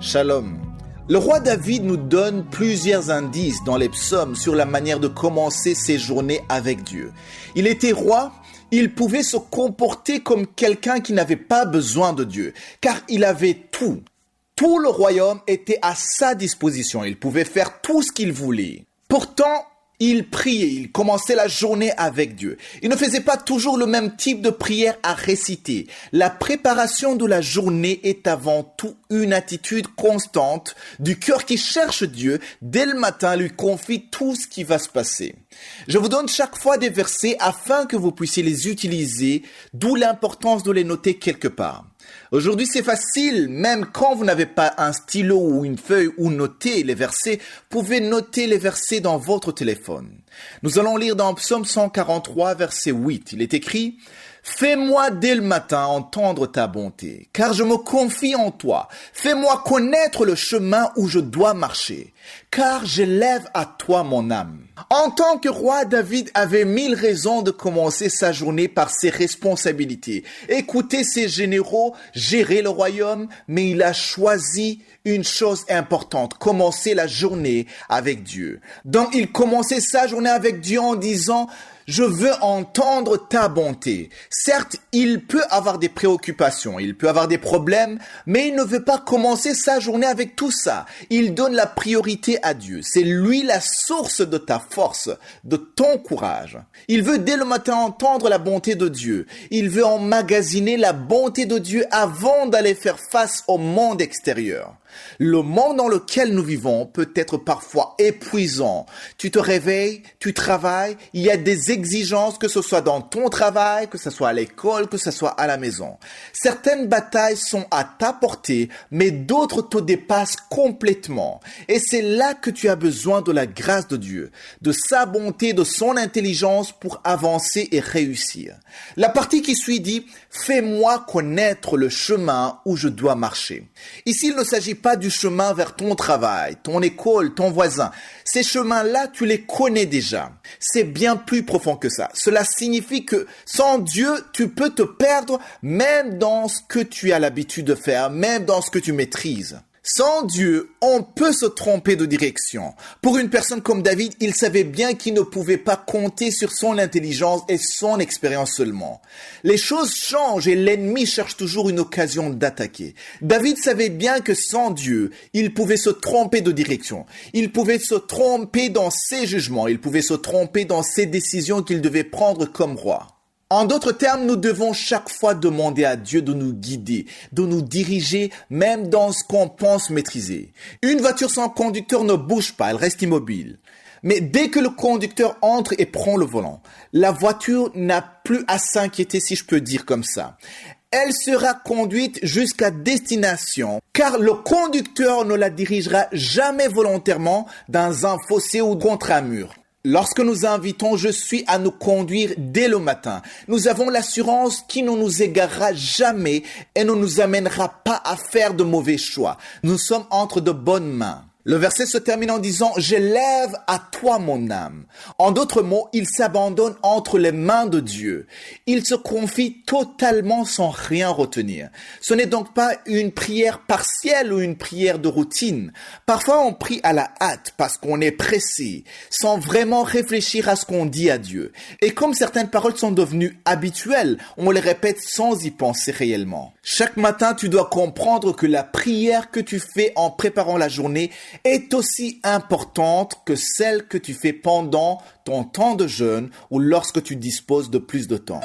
Shalom. Le roi David nous donne plusieurs indices dans les psaumes sur la manière de commencer ses journées avec Dieu. Il était roi, il pouvait se comporter comme quelqu'un qui n'avait pas besoin de Dieu, car il avait tout. Tout le royaume était à sa disposition, il pouvait faire tout ce qu'il voulait. Pourtant, il priait, il commençait la journée avec Dieu. Il ne faisait pas toujours le même type de prière à réciter. La préparation de la journée est avant tout une attitude constante du cœur qui cherche Dieu. Dès le matin, lui confie tout ce qui va se passer. Je vous donne chaque fois des versets afin que vous puissiez les utiliser, d'où l'importance de les noter quelque part. Aujourd'hui, c'est facile, même quand vous n'avez pas un stylo ou une feuille où noter les versets, vous pouvez noter les versets dans votre téléphone. Nous allons lire dans Psaume 143, verset 8. Il est écrit « Fais-moi dès le matin entendre ta bonté, car je me confie en toi. Fais-moi connaître le chemin où je dois marcher, car j'élève à toi mon âme. » En tant que roi, David avait 1000 raisons de commencer sa journée par ses responsabilités. Écouter ses généraux, gérer le royaume, mais il a choisi une chose importante, commencer la journée avec Dieu. Donc il commençait sa journée avec Dieu en disant « Je veux entendre ta bonté. » Certes, il peut avoir des préoccupations, il peut avoir des problèmes, mais il ne veut pas commencer sa journée avec tout ça. Il donne la priorité à Dieu. C'est lui la source de ta force, de ton courage. Il veut dès le matin entendre la bonté de Dieu. Il veut emmagasiner la bonté de Dieu avant d'aller faire face au monde extérieur. Le monde dans lequel nous vivons peut être parfois épuisant. Tu te réveilles, tu travailles, il y a des exigences, que ce soit dans ton travail, que ce soit à l'école, que ce soit à la maison. Certaines batailles sont à ta portée, mais d'autres te dépassent complètement. Et c'est là que tu as besoin de la grâce de Dieu, de sa bonté, de son intelligence pour avancer et réussir. La partie qui suit dit « Fais-moi connaître le chemin où je dois marcher ». Ici, il ne s'agit pas du chemin vers ton travail, ton école, ton voisin. Ces chemins-là, tu les connais déjà. C'est bien plus profond que ça. Cela signifie que sans Dieu, tu peux te perdre même dans ce que tu as l'habitude de faire, même dans ce que tu maîtrises. Sans Dieu, on peut se tromper de direction. Pour une personne comme David, il savait bien qu'il ne pouvait pas compter sur son intelligence et son expérience seulement. Les choses changent et l'ennemi cherche toujours une occasion d'attaquer. David savait bien que sans Dieu, il pouvait se tromper de direction. Il pouvait se tromper dans ses jugements. Il pouvait se tromper dans ses décisions qu'il devait prendre comme roi. En d'autres termes, nous devons chaque fois demander à Dieu de nous guider, de nous diriger, même dans ce qu'on pense maîtriser. Une voiture sans conducteur ne bouge pas, elle reste immobile. Mais dès que le conducteur entre et prend le volant, la voiture n'a plus à s'inquiéter, si je peux dire comme ça. Elle sera conduite jusqu'à destination, car le conducteur ne la dirigera jamais volontairement dans un fossé ou contre un mur. Lorsque nous invitons « Je suis » à nous conduire dès le matin, nous avons l'assurance qu'il ne nous égarera jamais et ne nous amènera pas à faire de mauvais choix. Nous sommes entre de bonnes mains. Le verset se termine en disant « J'élève à toi mon âme ». En d'autres mots, il s'abandonne entre les mains de Dieu. Il se confie totalement sans rien retenir. Ce n'est donc pas une prière partielle ou une prière de routine. Parfois, on prie à la hâte parce qu'on est pressé, sans vraiment réfléchir à ce qu'on dit à Dieu. Et comme certaines paroles sont devenues habituelles, on les répète sans y penser réellement. Chaque matin, tu dois comprendre que la prière que tu fais en préparant la journée est aussi importante que celle que tu fais pendant ton temps de jeûne ou lorsque tu disposes de plus de temps.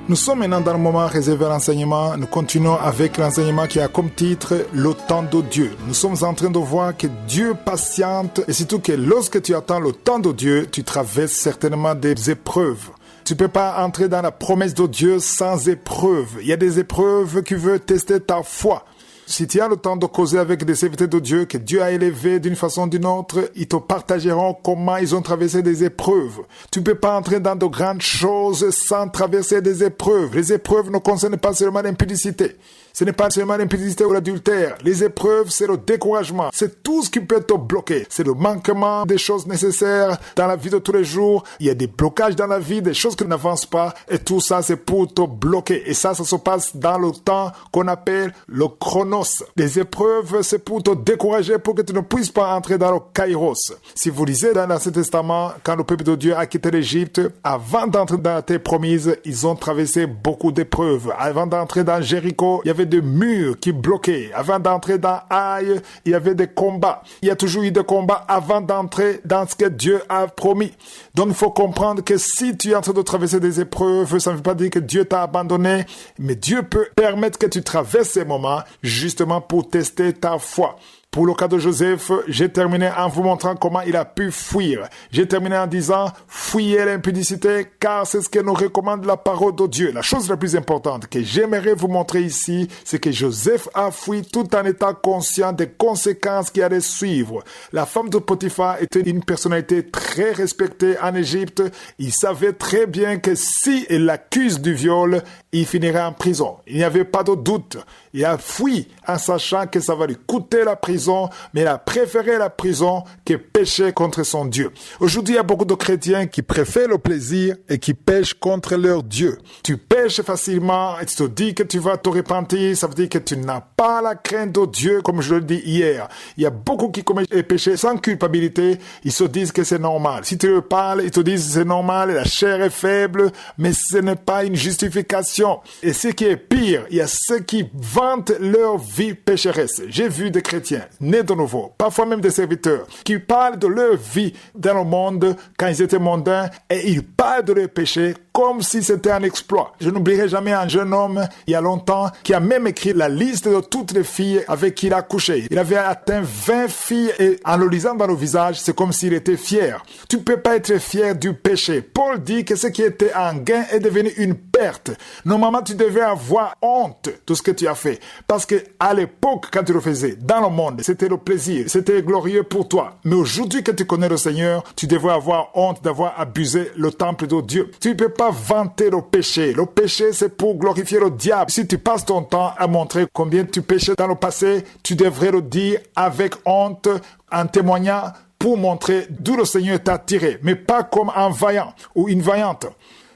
Nous sommes maintenant dans le moment réservé à l'enseignement. Nous continuons avec l'enseignement qui a comme titre « Le temps de Dieu ». Nous sommes en train de voir que Dieu patiente et surtout que lorsque tu attends le temps de Dieu, tu traverses certainement des épreuves. Tu ne peux pas entrer dans la promesse de Dieu sans épreuves. Il y a des épreuves qui veulent tester ta foi. Si tu as le temps de causer avec des serviteurs de Dieu que Dieu a élevés d'une façon ou d'une autre, ils te partageront comment ils ont traversé des épreuves. Tu ne peux pas entrer dans de grandes choses sans traverser des épreuves. Les épreuves ne concernent pas seulement l'impudicité. Ce n'est pas seulement l'impudicité ou l'adultère. Les épreuves, c'est le découragement. C'est tout ce qui peut te bloquer. C'est le manquement des choses nécessaires dans la vie de tous les jours. Il y a des blocages dans la vie, des choses qui n'avancent pas. Et tout ça, c'est pour te bloquer. Et ça se passe dans le temps qu'on appelle le chronos. Les épreuves, c'est pour te décourager, pour que tu ne puisses pas entrer dans le kairos. Si vous lisez dans l'Ancien Testament, quand le peuple de Dieu a quitté l'Égypte, avant d'entrer dans la terre promise, ils ont traversé beaucoup d'épreuves. Avant d'entrer dans Jéricho, il y avait des murs qui bloquaient. Avant d'entrer dans Haï, il y avait des combats. Il y a toujours eu des combats avant d'entrer dans ce que Dieu a promis. Donc il faut comprendre que si tu es en train de traverser des épreuves, ça ne veut pas dire que Dieu t'a abandonné, mais Dieu peut permettre que tu traverses ces moments justement pour tester ta foi. Pour le cas de Joseph, j'ai terminé en vous montrant comment il a pu fuir. J'ai terminé en disant, fuyez l'impudicité, car c'est ce que nous recommande la parole de Dieu. La chose la plus importante que j'aimerais vous montrer ici, c'est que Joseph a fui tout en étant conscient des conséquences qui allaient suivre. La femme de Potiphar était une personnalité très respectée en Égypte. Il savait très bien que si elle l'accuse du viol, il finirait en prison. Il n'y avait pas de doute. Il a fui en sachant que ça va lui coûter la prison, mais il a préféré la prison que pécher contre son Dieu. Aujourd'hui, il y a beaucoup de chrétiens qui préfèrent le plaisir et qui pêchent contre leur Dieu. Tu pêches facilement et tu te dis que tu vas te repentir, ça veut dire que tu n'as pas la crainte de Dieu, comme je le dis hier. Il y a beaucoup qui commettent des péchés sans culpabilité, ils se disent que c'est normal. Si tu leur parles, ils te disent que c'est normal, la chair est faible, mais ce n'est pas une justification. Et ce qui est pire, il y a ceux qui vantent leur vie pécheresse. J'ai vu des chrétiens nés de nouveau, parfois même des serviteurs, qui parlent de leur vie dans le monde quand ils étaient mondains et ils parlent de leur péché comme si c'était un exploit. Je n'oublierai jamais un jeune homme, il y a longtemps, qui a même écrit la liste de toutes les filles avec qui il a couché. Il avait atteint 20 filles et en le lisant dans le visage, c'est comme s'il était fier. Tu ne peux pas être fier du péché. Paul dit que ce qui était un gain est devenu une perte. Normalement, tu devais avoir honte de ce que tu as fait. Parce que à l'époque, quand tu le faisais, dans le monde, c'était le plaisir, c'était glorieux pour toi. Mais aujourd'hui que tu connais le Seigneur, tu devrais avoir honte d'avoir abusé le temple de Dieu. Tu ne peux pas vanter le péché. Le péché, c'est pour glorifier le diable. Si tu passes ton temps à montrer combien tu péchais dans le passé, tu devrais le dire avec honte, en témoignant, pour montrer d'où le Seigneur t'a tiré, mais pas comme un vaillant ou une vaillante.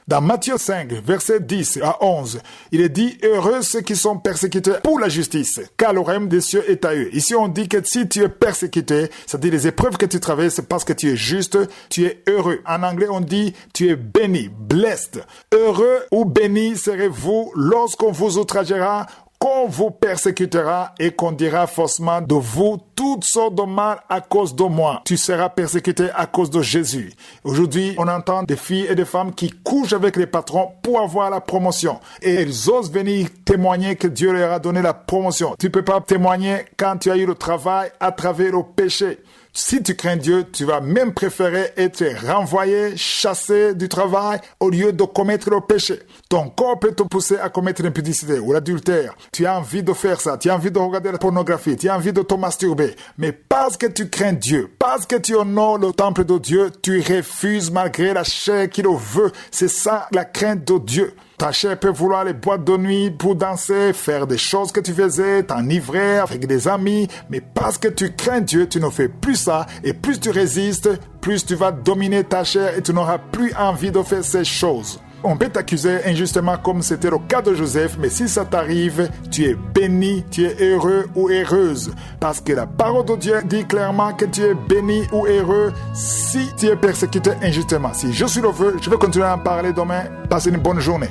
Dans Matthieu 5, versets 10 à 11, il est dit « Heureux ceux qui sont persécutés pour la justice, car le royaume des cieux est à eux. » Ici, on dit que si tu es persécuté, c'est-à-dire les épreuves que tu traverses, c'est parce que tu es juste, tu es heureux. En anglais, on dit « tu es béni »,« blessed ». Heureux ou béni serez-vous lorsqu'on vous outragera, qu'on vous persécutera et qu'on dira faussement de vous toutes sortes de mal à cause de moi. Tu seras persécuté à cause de Jésus. Aujourd'hui, on entend des filles et des femmes qui couchent avec les patrons pour avoir la promotion. Et elles osent venir témoigner que Dieu leur a donné la promotion. Tu ne peux pas témoigner quand tu as eu le travail à travers le péché. Si tu crains Dieu, tu vas même préférer être renvoyé, chassé du travail au lieu de commettre le péché. Ton corps peut te pousser à commettre l'impudicité ou l'adultère. Tu as envie de faire ça, tu as envie de regarder la pornographie, tu as envie de te masturber. Mais parce que tu crains Dieu, parce que tu honores le temple de Dieu, tu refuses malgré la chair qui le veut. C'est ça la crainte de Dieu. Ta chair peut vouloir les boîtes de nuit pour danser, faire des choses que tu faisais, t'enivrer avec des amis, mais parce que tu crains Dieu, tu ne fais plus ça, et plus tu résistes, plus tu vas dominer ta chair et tu n'auras plus envie de faire ces choses. On peut t'accuser injustement comme c'était le cas de Joseph, mais si ça t'arrive, tu es béni, tu es heureux ou heureuse. Parce que la parole de Dieu dit clairement que tu es béni ou heureux si tu es persécuté injustement. Si je suis le feu, je vais continuer à en parler demain. Passez une bonne journée.